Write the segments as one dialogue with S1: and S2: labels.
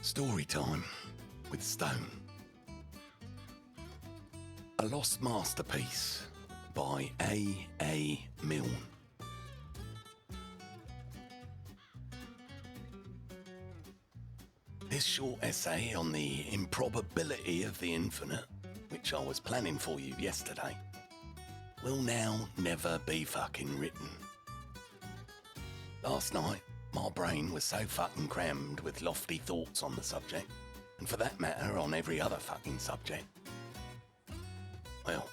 S1: Storytime with Stone. A Lost Masterpiece by A. Milne. This short essay on the improbability of the infinite, which I was planning for you yesterday, will now never be fucking written. Last night, my brain was so fucking crammed with lofty thoughts on the subject, and for that matter on every other fucking subject. Well,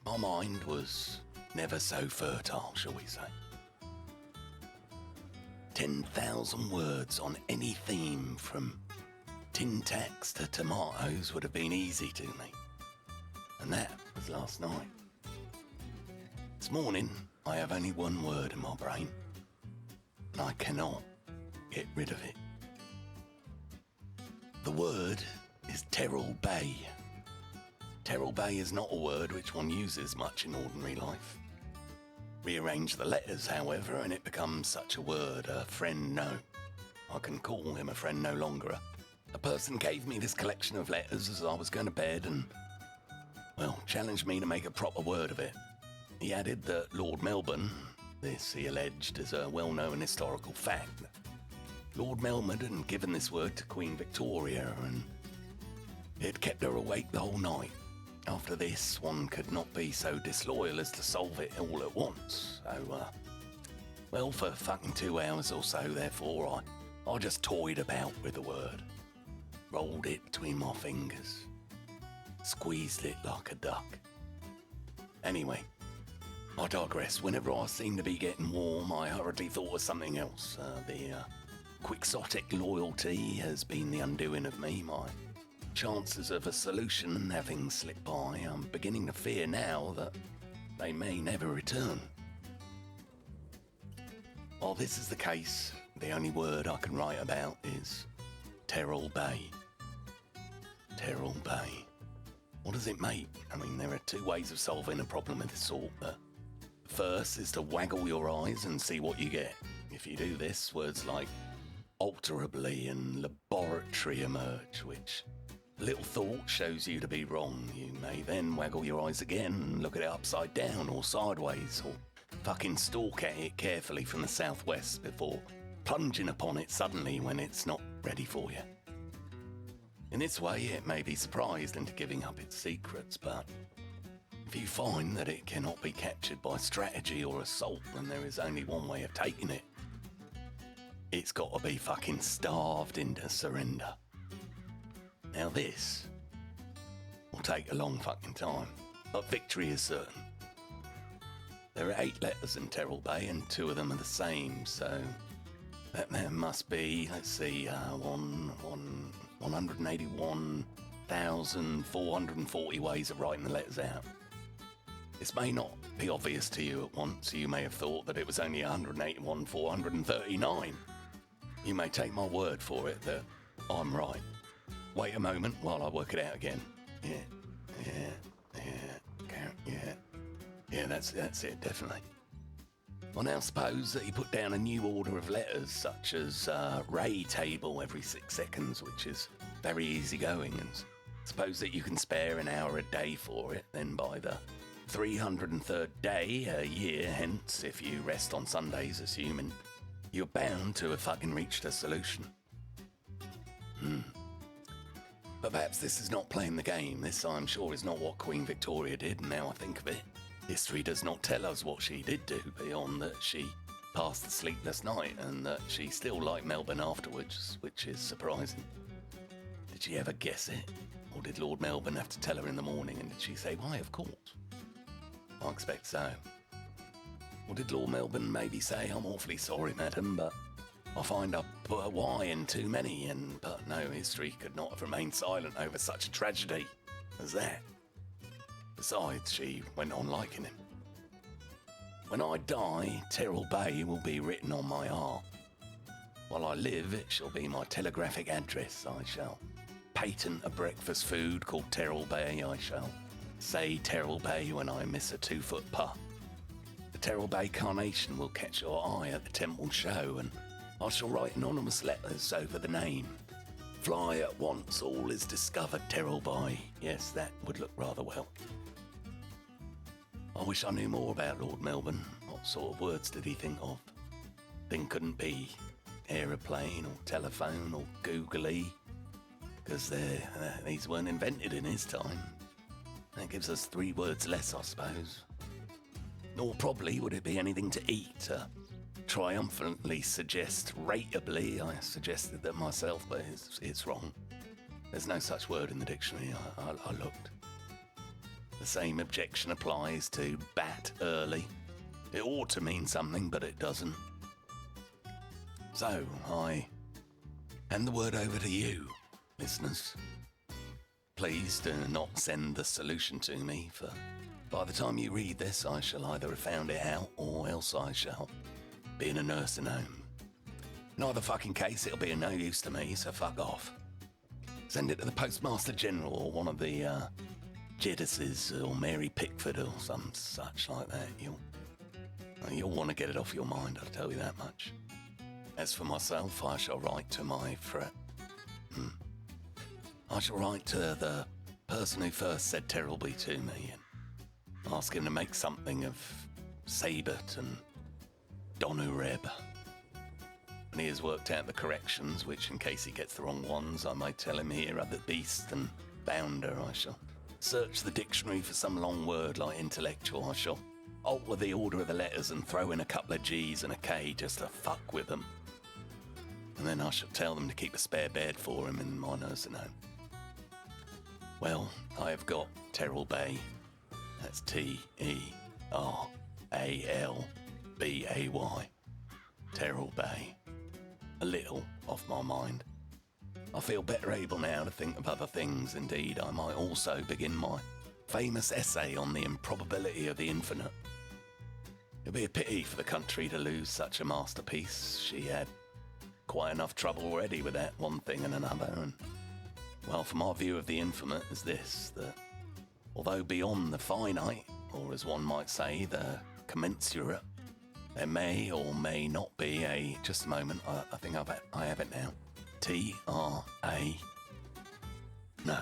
S1: my mind was never so fertile, shall we say. 10,000 words on any theme from tin tacks to tomatoes would have been easy to me. And that was last night. This morning, I have only one word in my brain, and I cannot get rid of it. The word is Teralbay. Teralbay is not a word which one uses much in ordinary life. Rearrange the letters, however, and it becomes such a word, a friend no. I can call him a friend no longer. A person gave me this collection of letters as I was going to bed and, well, challenged me to make a proper word of it. He added that Lord Melbourne, this he alleged is a well-known historical fact, Lord Melbourne had given this word to Queen Victoria and it kept her awake the whole night. After this, one could not be so disloyal as to solve it all at once. So, well, for fucking 2 hours or so, therefore, I just toyed about with the word. Rolled it between my fingers. Squeezed it like a duck. Anyway, I digress. Whenever I seem to be getting warm, I hurriedly thought of something else. The quixotic loyalty has been the undoing of me. My chances of a solution having slipped by, I'm beginning to fear now that they may never return. While this is the case, the only word I can write about is Teralbay. Teralbay. What does it make? I mean, there are two ways of solving a problem of this sort. The first is to waggle your eyes and see what you get. If you do this, words like alterably and laboratory emerge, which little thought shows you to be wrong. You may then waggle your eyes again and look at it upside down or sideways, or fucking stalk at it carefully from the southwest before plunging upon it suddenly when it's not ready for you. In this way, it may be surprised into giving up its secrets, but if you find that it cannot be captured by strategy or assault, then there is only one way of taking it. It's got to be fucking starved into surrender. Now this will take a long fucking time, but victory is certain. There are 8 letters in Teralbay and 2 of them are the same, so that there must be, let's see, 181,440 ways of writing the letters out. This may not be obvious to you at once. You may have thought that it was only 181,439. You may take my word for it that I'm right. Wait a moment while I work it out again. Yeah, that's it, definitely. Well, now suppose that you put down a new order of letters, such as Ray table every 6 seconds, which is very easy going, and suppose that you can spare an hour a day for it, then by the 303rd day a year, hence, if you rest on Sundays, assuming you're bound to have fucking reached a solution. But perhaps this is not playing the game. This, I'm sure, is not what Queen Victoria did, and now I think of it. History does not tell us what she did do, beyond that she passed the sleepless night, and that she still liked Melbourne afterwards, which is surprising. Did she ever guess it? Or did Lord Melbourne have to tell her in the morning, and did she say, why, of course? I expect so. Or did Lord Melbourne maybe say, I'm awfully sorry, madam, but I find I put a Y in too many, but no, history could not have remained silent over such a tragedy as that. Besides, she went on liking him. When I die, Teralbay will be written on my heart. While I live, it shall be my telegraphic address. I shall patent a breakfast food called Teralbay. I shall say Teralbay when I miss a 2-foot putt. The Teralbay carnation will catch your eye at the temple show, and I shall write anonymous letters over the name. Fly at once, all is discovered Teralbay. Yes, that would look rather well. I wish I knew more about Lord Melbourne. What sort of words did he think of? Thing couldn't be aeroplane or telephone or googly, because these weren't invented in his time. That gives us 3 words less, I suppose. Nor probably would it be anything to eat. Triumphantly suggest rateably. I suggested that myself, but it's wrong. There's no such word in the dictionary. I looked. The same objection applies to bat early. It ought to mean something, but it doesn't. So, I hand the word over to you, listeners. Please do not send the solution to me, for by the time you read this, I shall either have found it out, or else I shall be in a nursing home. In either fucking case, it'll be of no use to me, so fuck off. Send it to the Postmaster General, or one of the Jeddises, or Mary Pickford, or some such like that. You'll want to get it off your mind, I'll tell you that much. As for myself, I shall write to my I shall write to the person who first said Teralbay to me and ask him to make something of Sabert and Donureb. When he has worked out the corrections, which in case he gets the wrong ones, I may tell him here are the beast and bounder. I shall search the dictionary for some long word like intellectual. I shall alter the order of the letters and throw in a couple of G's and a K just to fuck with them. And then I shall tell them to keep a spare bed for him in my nursing home. Well, I have got Teralbay. That's Teralbay. Teralbay. A little off my mind. I feel better able now to think of other things. Indeed, I might also begin my famous essay on the improbability of the infinite. It'd be a pity for the country to lose such a masterpiece. She had quite enough trouble already with that one thing and another, and well, from my view of the infinite is this, that although beyond the finite, or as one might say, the commensurate, there may or may not be a, just a moment, I think I have it now, T-R-A, no,